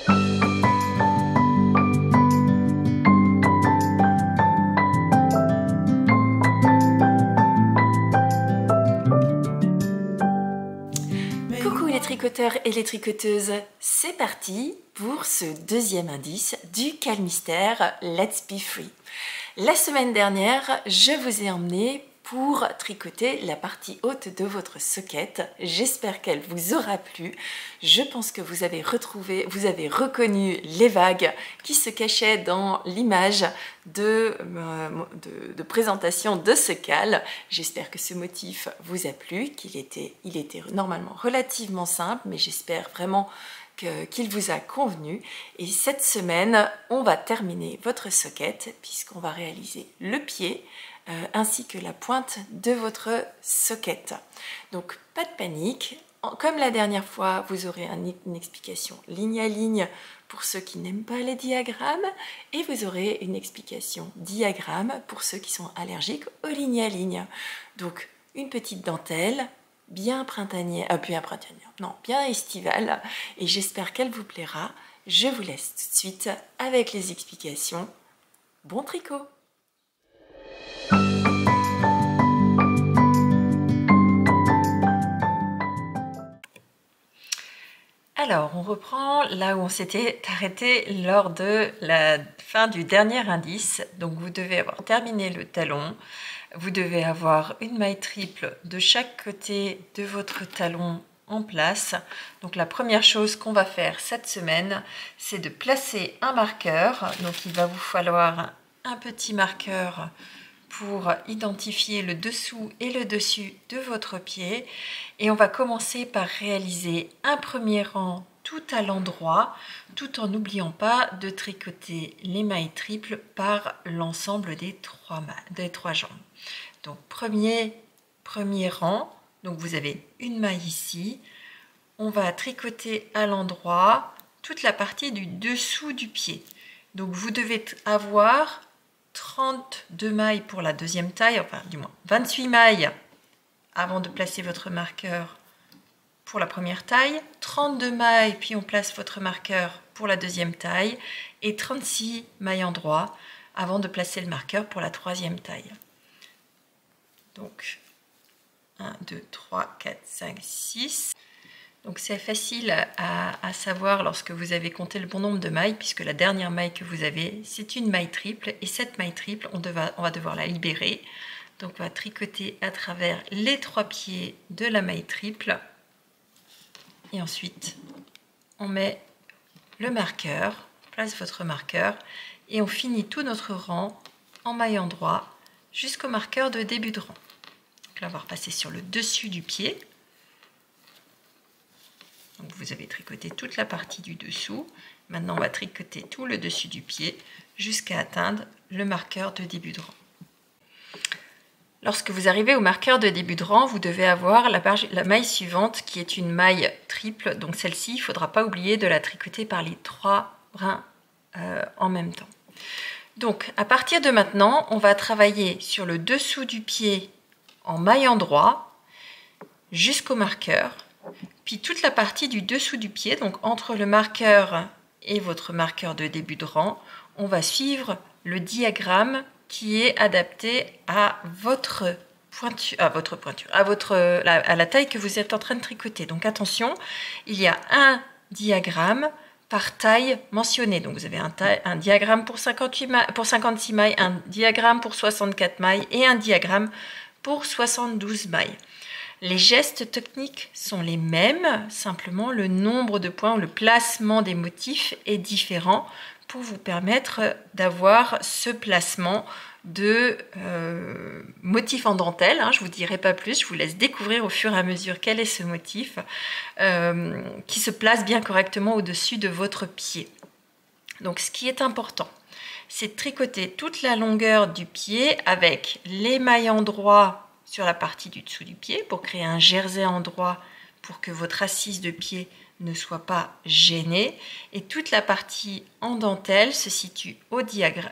Coucou les tricoteurs et les tricoteuses, c'est parti pour ce deuxième indice du Calmystère Let's Be Free. La semaine dernière, je vous ai emmené pour tricoter la partie haute de votre socket. J'espère qu'elle vous aura plu. Je pense que vous avez reconnu les vagues qui se cachaient dans l'image de présentation de ce cal. J'espère que ce motif vous a plu, il était normalement relativement simple, mais j'espère vraiment qu'il vous a convenu. Et cette semaine, on va terminer votre socket puisqu'on va réaliser le pied ainsi que la pointe de votre socket. Donc pas de panique, comme la dernière fois, vous aurez une explication ligne à ligne pour ceux qui n'aiment pas les diagrammes et vous aurez une explication diagramme pour ceux qui sont allergiques aux lignes à ligne. Donc une petite dentelle bien printanière, bien estivale, et j'espère qu'elle vous plaira. Je vous laisse tout de suite avec les explications. Bon tricot! Alors, on reprend là où on s'était arrêté lors de la fin du dernier indice. Donc, vous devez avoir terminé le talon. Vous devez avoir une maille triple de chaque côté de votre talon en place. Donc, la première chose qu'on va faire cette semaine, c'est de placer un marqueur. Donc, il va vous falloir un petit marqueur pour identifier le dessous et le dessus de votre pied, et on va commencer par réaliser un premier rang tout à l'endroit, tout en n'oubliant pas de tricoter les mailles triples par l'ensemble des trois jambes. Donc premier rang, donc vous avez une maille ici, on va tricoter à l'endroit toute la partie du dessous du pied. Donc vous devez avoir 32 mailles pour la deuxième taille, enfin du moins 28 mailles avant de placer votre marqueur pour la première taille, 32 mailles puis on place votre marqueur pour la deuxième taille et 36 mailles endroit avant de placer le marqueur pour la troisième taille. Donc 1, 2, 3, 4, 5, 6. Donc c'est facile à savoir lorsque vous avez compté le bon nombre de mailles, puisque la dernière maille que vous avez, c'est une maille triple, et cette maille triple, on va devoir la libérer. Donc on va tricoter à travers les trois pieds de la maille triple, et ensuite on met le marqueur, on place votre marqueur, et on finit tout notre rang en maille endroit jusqu'au marqueur de début de rang. Donc là on va repasser sur le dessus du pied. Donc vous avez tricoté toute la partie du dessous. Maintenant, on va tricoter tout le dessus du pied jusqu'à atteindre le marqueur de début de rang. Lorsque vous arrivez au marqueur de début de rang, vous devez avoir la maille suivante qui est une maille triple. Donc celle-ci, il ne faudra pas oublier de la tricoter par les trois brins en même temps. Donc à partir de maintenant, on va travailler sur le dessous du pied en maille endroit jusqu'au marqueur. Puis toute la partie du dessous du pied, donc entre le marqueur et votre marqueur de début de rang, on va suivre le diagramme qui est adapté à votre pointure, à la taille que vous êtes en train de tricoter. Donc attention, il y a un diagramme par taille mentionnée. Donc vous avez un diagramme pour 56 mailles, un diagramme pour 64 mailles et un diagramme pour 72 mailles. Les gestes techniques sont les mêmes, simplement le nombre de points, le placement des motifs est différent pour vous permettre d'avoir ce placement de motif en dentelle. Je ne vous dirai pas plus, je vous laisse découvrir au fur et à mesure quel est ce motif qui se place bien correctement au-dessus de votre pied. Donc ce qui est important, c'est de tricoter toute la longueur du pied avec les mailles endroit sur la partie du dessous du pied pour créer un jersey endroit pour que votre assise de pied ne soit pas gênée, et toute la partie en dentelle se situe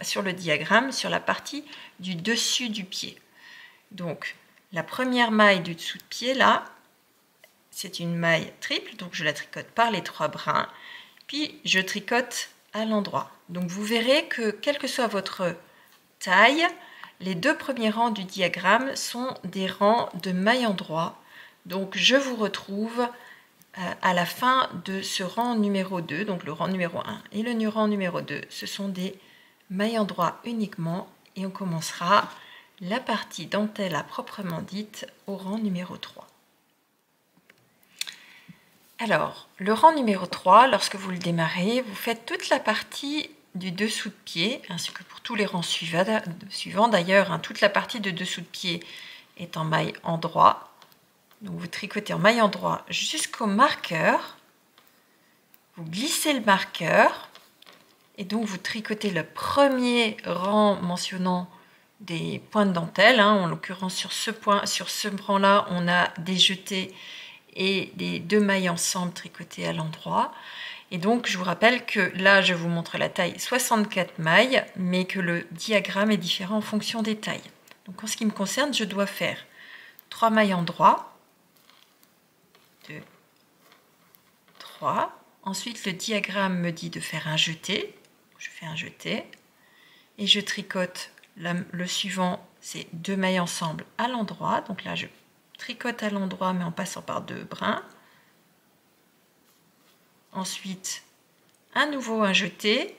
sur le diagramme sur la partie du dessus du pied. Donc la première maille du dessous de pied là, c'est une maille triple, donc je la tricote par les trois brins, puis je tricote à l'endroit. Donc vous verrez que quelle que soit votre taille, les deux premiers rangs du diagramme sont des rangs de mailles endroit. Donc je vous retrouve à la fin de ce rang numéro 2, donc le rang numéro 1 et le rang numéro 2, ce sont des mailles endroit uniquement et on commencera la partie dentelle à proprement dite au rang numéro 3. Alors, le rang numéro 3, lorsque vous le démarrez, vous faites toute la partie du dessous de pied, ainsi que pour tous les rangs suivants d'ailleurs, toute la partie de dessous de pied est en maille endroit. Donc vous tricotez en maille endroit jusqu'au marqueur, vous glissez le marqueur et donc vous tricotez le premier rang mentionnant des points de dentelle. En l'occurrence sur ce rang-là, on a des jetés et des deux mailles ensemble tricotées à l'endroit. Et donc je vous rappelle que là je vous montre la taille 64 mailles, mais que le diagramme est différent en fonction des tailles. Donc en ce qui me concerne, je dois faire 3 mailles endroit. 2, 3. Ensuite, le diagramme me dit de faire un jeté. Je fais un jeté et je tricote le suivant, c'est 2 mailles ensemble à l'endroit. Donc là, je tricote à l'endroit, mais en passant par 2 brins. Ensuite, à nouveau un jeté,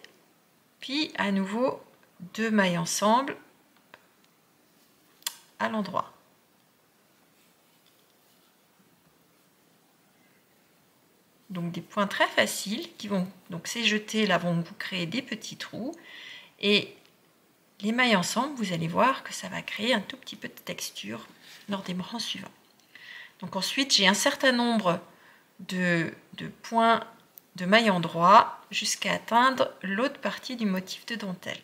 puis à nouveau 2 mailles ensemble à l'endroit. Donc des points très faciles qui vont, donc ces jetés là vont vous créer des petits trous et les mailles ensemble, vous allez voir que ça va créer un tout petit peu de texture lors des rangs suivants. Donc ensuite j'ai un certain nombre de points de mailles endroit jusqu'à atteindre l'autre partie du motif de dentelle.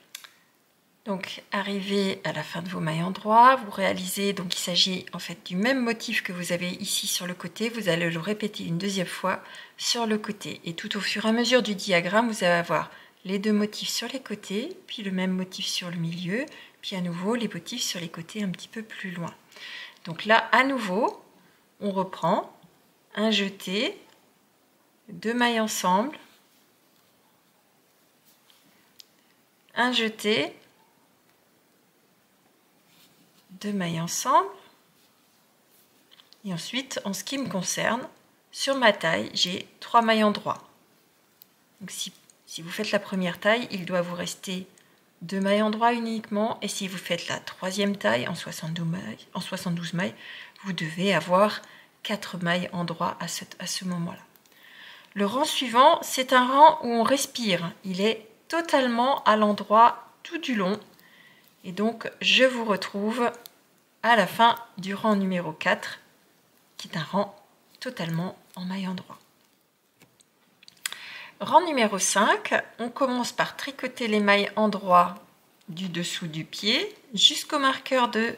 Donc arrivé à la fin de vos mailles endroit, vous réalisez donc il s'agit en fait du même motif que vous avez ici sur le côté, vous allez le répéter une deuxième fois sur le côté et tout au fur et à mesure du diagramme, vous allez avoir les deux motifs sur les côtés, puis le même motif sur le milieu, puis à nouveau les motifs sur les côtés un petit peu plus loin. Donc là à nouveau, on reprend un jeté, 2 mailles ensemble, un jeté, 2 mailles ensemble et ensuite en ce qui me concerne sur ma taille j'ai 3 mailles endroit. Donc si vous faites la première taille il doit vous rester 2 mailles endroit uniquement et si vous faites la troisième taille en 72 mailles vous devez avoir 4 mailles endroit à ce moment là. Le rang suivant c'est un rang où on respire, il est totalement à l'endroit tout du long. Et donc, je vous retrouve à la fin du rang numéro 4, qui est un rang totalement en maille endroit. Rang numéro 5, on commence par tricoter les mailles endroit du dessous du pied jusqu'au marqueur de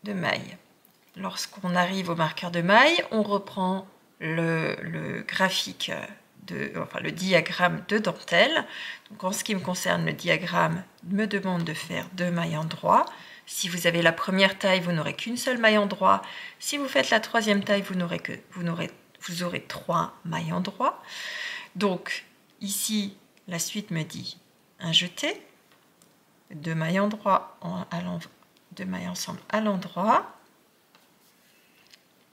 maille. Lorsqu'on arrive au marqueur de maille, on reprend le graphique le diagramme de dentelle. Donc en ce qui me concerne, le diagramme me demande de faire 2 mailles endroit. Si vous avez la première taille, vous n'aurez qu'une seule maille endroit. Si vous faites la troisième taille, vous aurez 3 mailles endroit. Donc ici, la suite me dit un jeté, 2 mailles endroit, 2 mailles ensemble à l'endroit,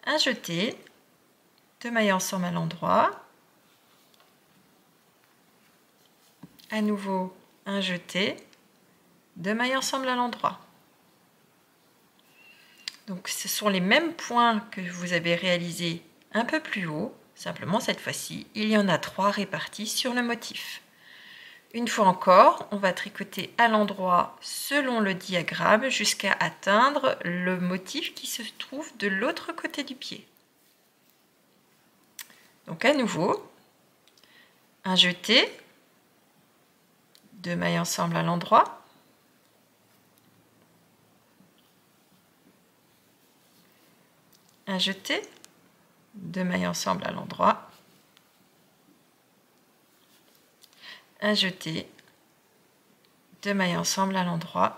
un jeté, 2 mailles ensemble à l'endroit, à nouveau un jeté, 2 mailles ensemble à l'endroit. Donc ce sont les mêmes points que vous avez réalisés un peu plus haut, simplement cette fois-ci, il y en a 3 répartis sur le motif. Une fois encore, on va tricoter à l'endroit selon le diagramme jusqu'à atteindre le motif qui se trouve de l'autre côté du pied. Donc à nouveau, un jeté, 2 mailles ensemble à l'endroit, un jeté, 2 mailles ensemble à l'endroit, un jeté, 2 mailles ensemble à l'endroit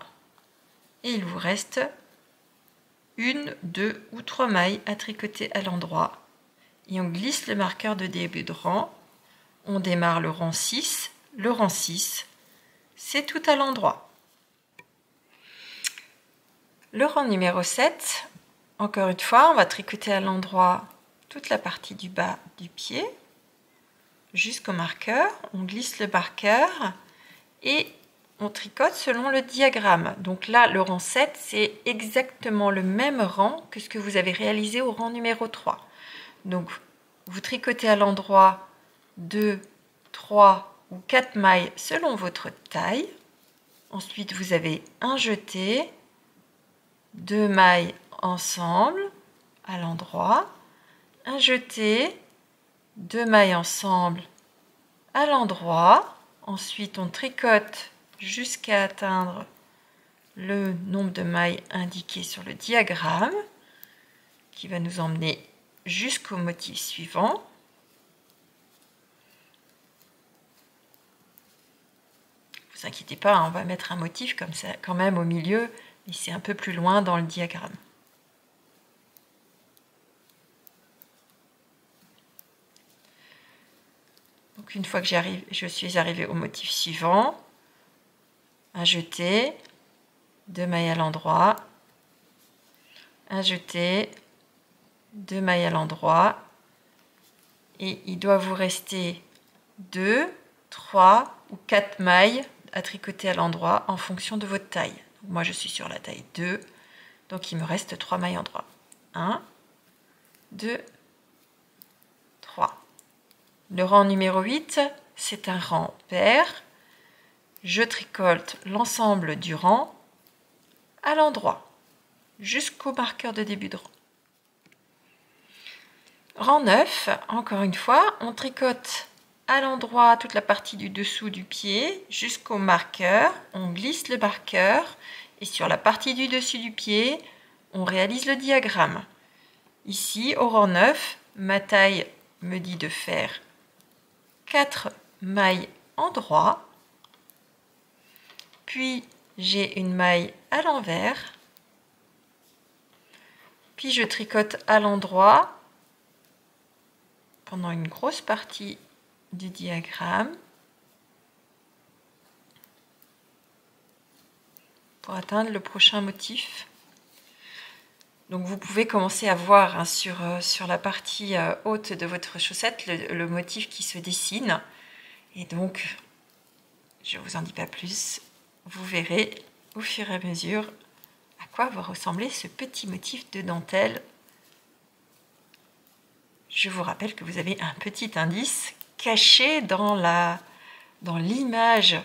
et il vous reste 1, 2 ou 3 mailles à tricoter à l'endroit et on glisse le marqueur de début de rang on démarre le rang 6. Le rang 6, c'est tout à l'endroit. Le rang numéro 7, encore une fois, on va tricoter à l'endroit toute la partie du bas du pied jusqu'au marqueur. On glisse le marqueur et on tricote selon le diagramme. Donc là, le rang 7, c'est exactement le même rang que ce que vous avez réalisé au rang numéro 3. Donc, vous tricotez à l'endroit 2, 3 ou 4 mailles selon votre taille. Ensuite, vous avez un jeté, 2 mailles ensemble à l'endroit, un jeté, 2 mailles ensemble à l'endroit. Ensuite, on tricote jusqu'à atteindre le nombre de mailles indiqué sur le diagramme qui va nous emmener jusqu'au motif suivant. Ne vous inquiétez pas, on va mettre un motif comme ça quand même au milieu, mais c'est un peu plus loin dans le diagramme. Donc une fois que je suis arrivée au motif suivant, un jeté, 2 mailles à l'endroit, un jeté, 2 mailles à l'endroit, et il doit vous rester 2, 3 ou 4 mailles à tricoter à l'endroit en fonction de votre taille. Donc moi je suis sur la taille 2, donc il me reste 3 mailles endroit. 1, 2, 3. Le rang numéro 8, c'est un rang pair. Je tricote l'ensemble du rang à l'endroit, jusqu'au marqueur de début de rang. Rang 9, encore une fois, on tricote à l'endroit toute la partie du dessous du pied jusqu'au marqueur. On glisse le marqueur et sur la partie du dessus du pied, on réalise le diagramme. Ici, au rang 9, ma taille me dit de faire 4 mailles endroit. Puis, j'ai une maille à l'envers. Puis, je tricote à l'endroit pendant une grosse partie du diagramme pour atteindre le prochain motif. Donc vous pouvez commencer à voir hein, sur la partie haute de votre chaussette le motif qui se dessine. Et donc, je ne vous en dis pas plus, vous verrez au fur et à mesure à quoi va ressembler ce petit motif de dentelle. Je vous rappelle que vous avez un petit indice caché dans l'image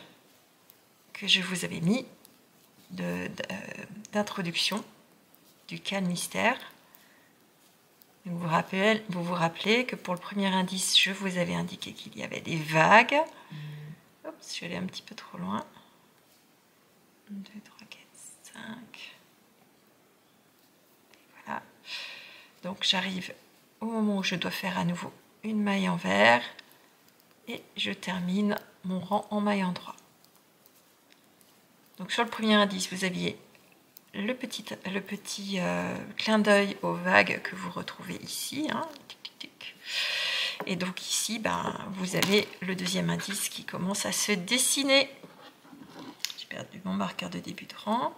que je vous avais mis d'introduction du Cal Mystère. Vous vous rappelez que pour le premier indice, je vous avais indiqué qu'il y avait des vagues. Oups, je suis allée un petit peu trop loin. 1, 2, 3, 4, 5. Voilà. Donc j'arrive au moment où je dois faire à nouveau une maille envers et je termine mon rang en maille endroit. Donc sur le premier indice, vous aviez le petit clin d'œil aux vagues que vous retrouvez ici. Hein. Et donc ici, vous avez le deuxième indice qui commence à se dessiner. J'ai perdu mon marqueur de début de rang.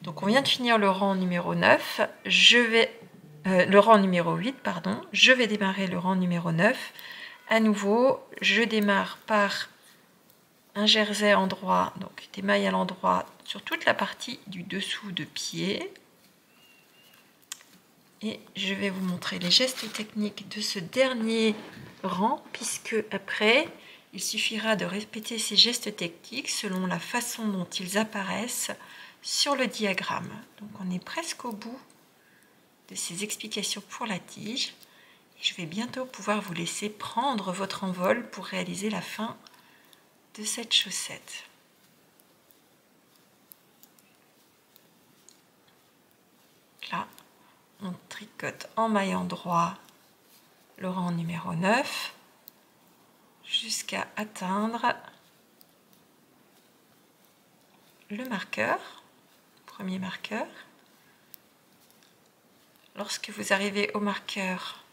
Donc on vient de finir le rang numéro 9. Le rang numéro 8, pardon. Je vais démarrer le rang numéro 9. À nouveau, je démarre par un jersey endroit, donc des mailles à l'endroit sur toute la partie du dessous de pied. Et je vais vous montrer les gestes techniques de ce dernier rang, puisque après, il suffira de répéter ces gestes techniques selon la façon dont ils apparaissent sur le diagramme. Donc on est presque au bout de ces explications pour la tige. Et je vais bientôt pouvoir vous laisser prendre votre envol pour réaliser la fin de cette chaussette. Là, on tricote en maille endroit le rang numéro 9 jusqu'à atteindre le marqueur, premier marqueur. Lorsque vous arrivez au marqueur,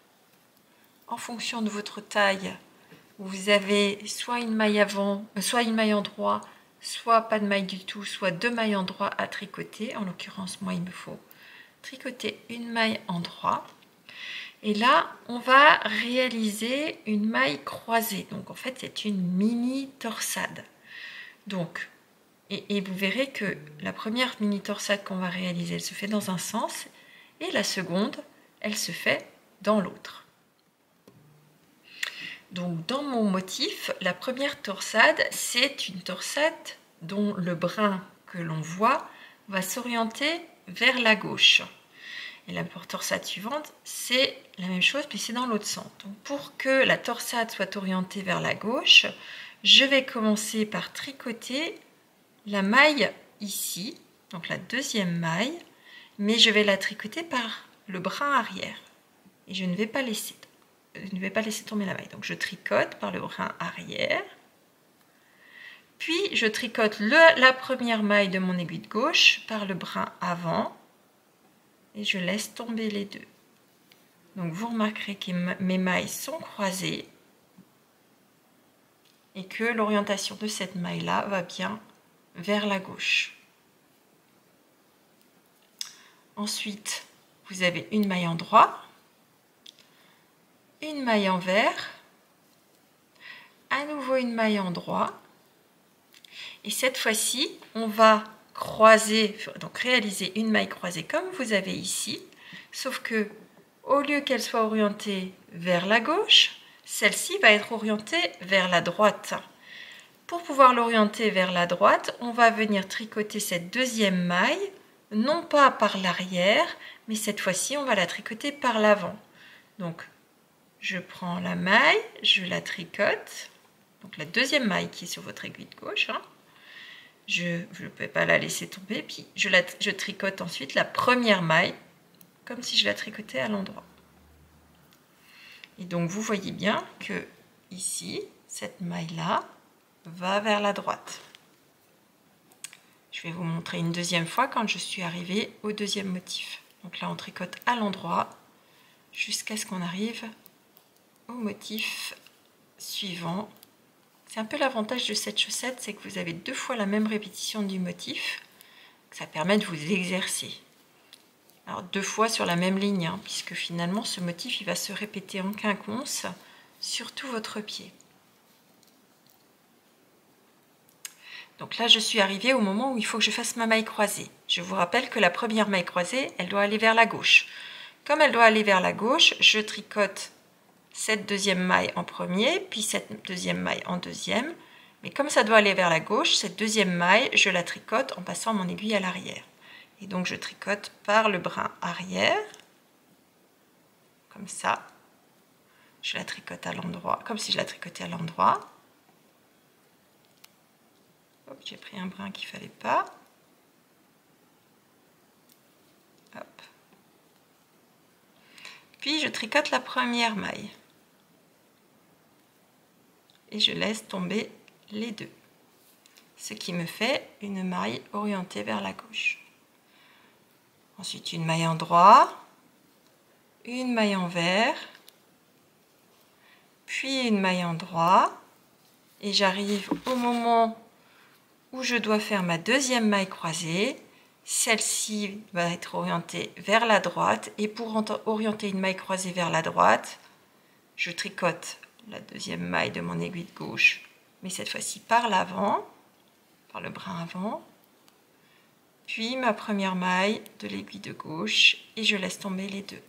en fonction de votre taille, où vous avez soit une maille avant, soit une maille endroit, soit pas de maille du tout, soit 2 mailles endroit à tricoter. En l'occurrence, moi, il me faut tricoter une maille endroit. Et là, on va réaliser une maille croisée. Donc, en fait, c'est une mini torsade. Donc, et vous verrez que la première mini torsade qu'on va réaliser, elle se fait dans un sens, et la seconde, elle se fait dans l'autre. Donc, dans mon motif, la première torsade, c'est une torsade dont le brin que l'on voit va s'orienter vers la gauche. Et la torsade suivante, c'est la même chose, puis c'est dans l'autre sens. Donc, pour que la torsade soit orientée vers la gauche, je vais commencer par tricoter la maille ici, donc la deuxième maille, mais je vais la tricoter par le brin arrière. Et je ne vais pas laisser tomber la maille. Donc, je tricote par le brin arrière. Puis, je tricote la première maille de mon aiguille de gauche par le brin avant. Et je laisse tomber les deux. Donc vous remarquerez que mes mailles sont croisées et que l'orientation de cette maille-là va bien vers la gauche. Ensuite, vous avez une maille endroit, une maille envers, à nouveau une maille endroit. Et cette fois-ci, on va croiser, donc réaliser une maille croisée comme vous avez ici, sauf que au lieu qu'elle soit orientée vers la gauche, celle-ci va être orientée vers la droite. Pour pouvoir l'orienter vers la droite, on va venir tricoter cette deuxième maille, non pas par l'arrière, mais cette fois-ci, on va la tricoter par l'avant. Donc, je prends la maille, je la tricote, donc la deuxième maille qui est sur votre aiguille de gauche, je ne peux pas la laisser tomber, puis je tricote ensuite la première maille, comme si je la tricotais à l'endroit. Et donc vous voyez bien que ici, cette maille-là va vers la droite. Je vais vous montrer une deuxième fois quand je suis arrivée au deuxième motif. Donc là, on tricote à l'endroit jusqu'à ce qu'on arrive au motif suivant. C'est un peu l'avantage de cette chaussette, c'est que vous avez 2 fois la même répétition du motif. Ça permet de vous exercer. Alors 2 fois sur la même ligne, puisque finalement ce motif il va se répéter en quinconce sur tout votre pied. Donc là je suis arrivée au moment où il faut que je fasse ma maille croisée. Je vous rappelle que la première maille croisée, elle doit aller vers la gauche. Comme elle doit aller vers la gauche, je tricote cette deuxième maille en premier, puis cette deuxième maille en deuxième. Mais comme ça doit aller vers la gauche, cette deuxième maille, je la tricote en passant mon aiguille à l'arrière. Et donc je tricote par le brin arrière, comme ça. Je la tricote à l'endroit, comme si je la tricotais à l'endroit. Hop, j'ai pris un brin qu'il ne fallait pas. Hop. Puis je tricote la première maille. Et je laisse tomber les deux. Ce qui me fait une maille orientée vers la gauche. Ensuite, une maille endroit, une maille envers, puis une maille endroit. Et j'arrive au moment où je dois faire ma deuxième maille croisée. Celle-ci va être orientée vers la droite. Et pour orienter une maille croisée vers la droite, je tricote la deuxième maille de mon aiguille de gauche, mais cette fois-ci par l'avant, par le brin avant, puis ma première maille de l'aiguille de gauche et je laisse tomber les deux.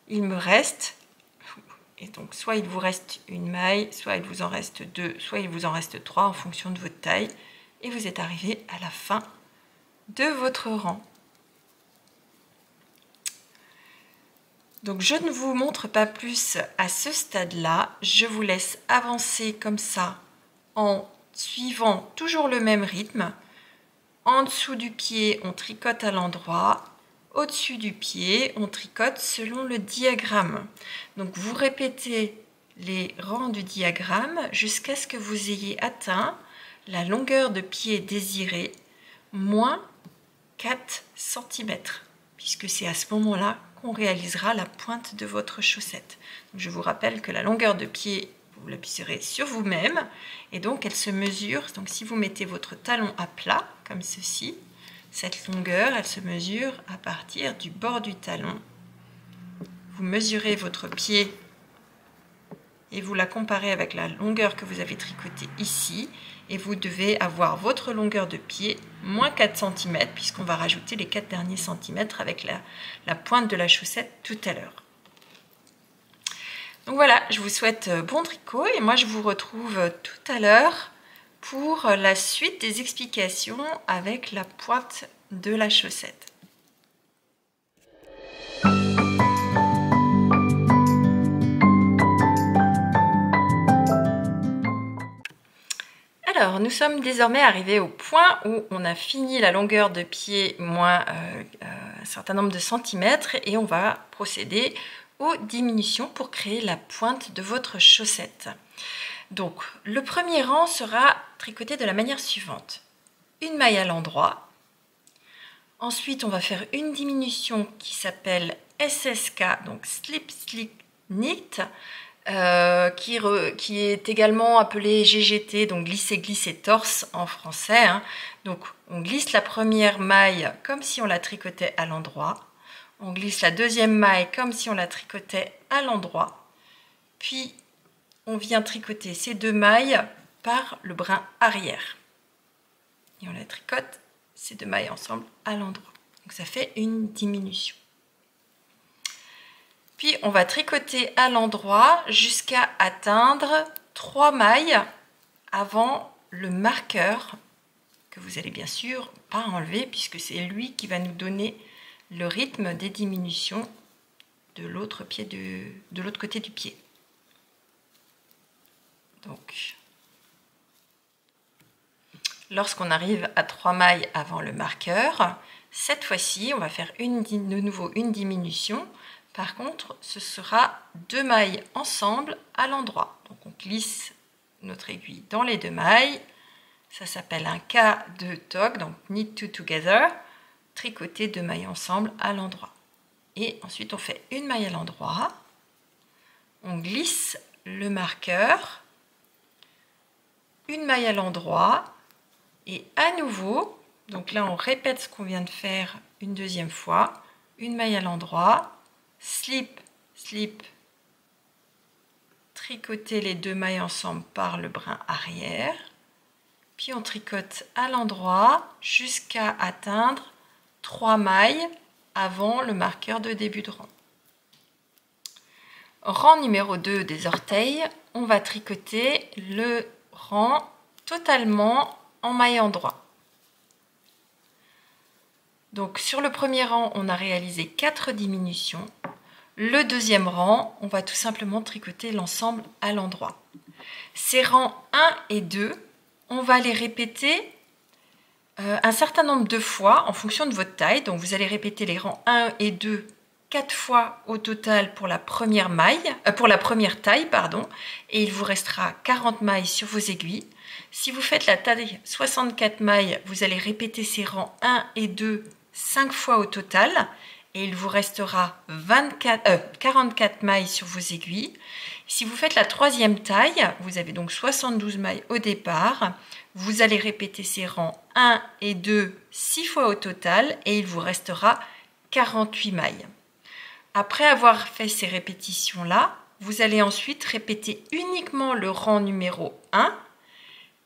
Il me reste, et donc soit il vous reste une maille, soit il vous en reste 2, soit il vous en reste 3 en fonction de votre taille, et vous êtes arrivé à la fin de votre rang. Donc je ne vous montre pas plus à ce stade-là, je vous laisse avancer comme ça en suivant toujours le même rythme. En dessous du pied, on tricote à l'endroit, au-dessus du pied, on tricote selon le diagramme. Donc vous répétez les rangs du diagramme jusqu'à ce que vous ayez atteint la longueur de pied désirée, moins 4 cm. Puisque c'est à ce moment-là qu'on réalisera la pointe de votre chaussette. Donc, je vous rappelle que la longueur de pied, vous l'appuierez sur vous-même et donc elle se mesure. Donc si vous mettez votre talon à plat comme ceci, cette longueur elle se mesure à partir du bord du talon. Vous mesurez votre pied et vous la comparez avec la longueur que vous avez tricotée ici et vous devez avoir votre longueur de pied moins 4 cm puisqu'on va rajouter les 4 derniers centimètres avec la pointe de la chaussette tout à l'heure. Donc voilà, je vous souhaite bon tricot et moi je vous retrouve tout à l'heure pour la suite des explications avec la pointe de la chaussette. Alors, nous sommes désormais arrivés au point où on a fini la longueur de pied moins un certain nombre de centimètres et on va procéder aux diminutions pour créer la pointe de votre chaussette. Donc, le premier rang sera tricoté de la manière suivante. Une maille à l'endroit. Ensuite, on va faire une diminution qui s'appelle SSK, donc Slip Slip Knit. Qui est également appelé GGT, donc glisser glisser torse en français. Hein. Donc on glisse la première maille comme si on la tricotait à l'endroit. On glisse la deuxième maille comme si on la tricotait à l'endroit. Puis on vient tricoter ces deux mailles par le brin arrière. Et on la tricote ces deux mailles ensemble à l'endroit. Donc ça fait une diminution. Puis on va tricoter à l'endroit jusqu'à atteindre 3 mailles avant le marqueur que vous allez bien sûr pas enlever puisque c'est lui qui va nous donner le rythme des diminutions de l'autre côté du pied. Donc lorsqu'on arrive à 3 mailles avant le marqueur, cette fois-ci on va faire de nouveau une diminution. Par contre, ce sera 2 mailles ensemble à l'endroit. Donc on glisse notre aiguille dans les 2 mailles. Ça s'appelle un cas de TOG, donc knit two together. Tricoter 2 mailles ensemble à l'endroit. Et ensuite on fait une maille à l'endroit. On glisse le marqueur. Une maille à l'endroit. Et à nouveau, donc là on répète ce qu'on vient de faire une deuxième fois. Une maille à l'endroit. Slip, slip, tricoter les 2 mailles ensemble par le brin arrière, puis on tricote à l'endroit jusqu'à atteindre 3 mailles avant le marqueur de début de rang. Rang numéro 2 des orteils, on va tricoter le rang totalement en maille endroit. Donc sur le premier rang, on a réalisé 4 diminutions. Le deuxième rang, on va tout simplement tricoter l'ensemble à l'endroit. Ces rangs 1 et 2, on va les répéter un certain nombre de fois en fonction de votre taille. Donc vous allez répéter les rangs 1 et 2 4 fois au total pour la première taille, et il vous restera 40 mailles sur vos aiguilles. Si vous faites la taille 64 mailles, vous allez répéter ces rangs 1 et 2 5 fois au total et il vous restera 44 mailles sur vos aiguilles. Si vous faites la troisième taille, vous avez donc 72 mailles au départ, vous allez répéter ces rangs 1 et 2 6 fois au total et il vous restera 48 mailles. Après avoir fait ces répétitions-là, vous allez ensuite répéter uniquement le rang numéro 1,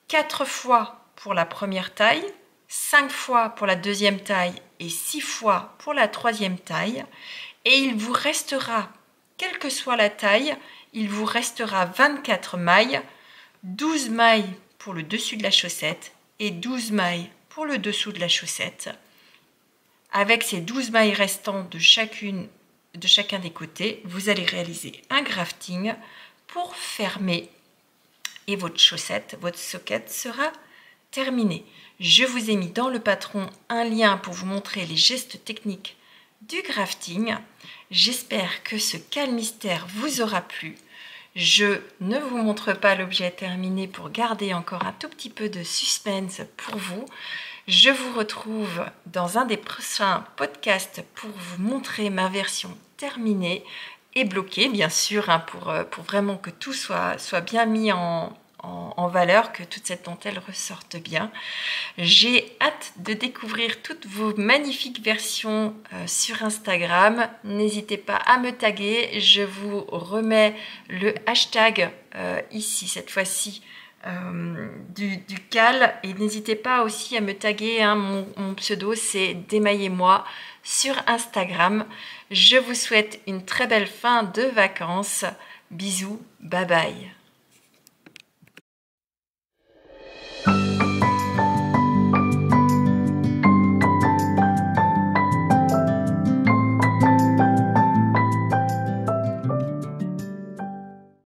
4 fois pour la première taille, 5 fois pour la deuxième taille et 6 fois pour la troisième taille. Et il vous restera, quelle que soit la taille, il vous restera 24 mailles, 12 mailles pour le dessus de la chaussette et 12 mailles pour le dessous de la chaussette. Avec ces 12 mailles restantes de chacun des côtés, vous allez réaliser un grafting pour fermer et votre chaussette, votre socket sera terminée. Je vous ai mis dans le patron un lien pour vous montrer les gestes techniques du grafting. J'espère que ce calmystère vous aura plu. Je ne vous montre pas l'objet terminé pour garder encore un tout petit peu de suspense pour vous. Je vous retrouve dans un des prochains podcasts pour vous montrer ma version terminée et bloquée, bien sûr, hein, pour vraiment que tout soit bien mis en valeur, que toute cette dentelle ressorte bien. J'ai hâte de découvrir toutes vos magnifiques versions sur Instagram. N'hésitez pas à me taguer. Je vous remets le hashtag ici, cette fois-ci, du cal. Et n'hésitez pas aussi à me taguer. Hein, mon pseudo, c'est Démaillez-moi sur Instagram. Je vous souhaite une très belle fin de vacances. Bisous, bye bye.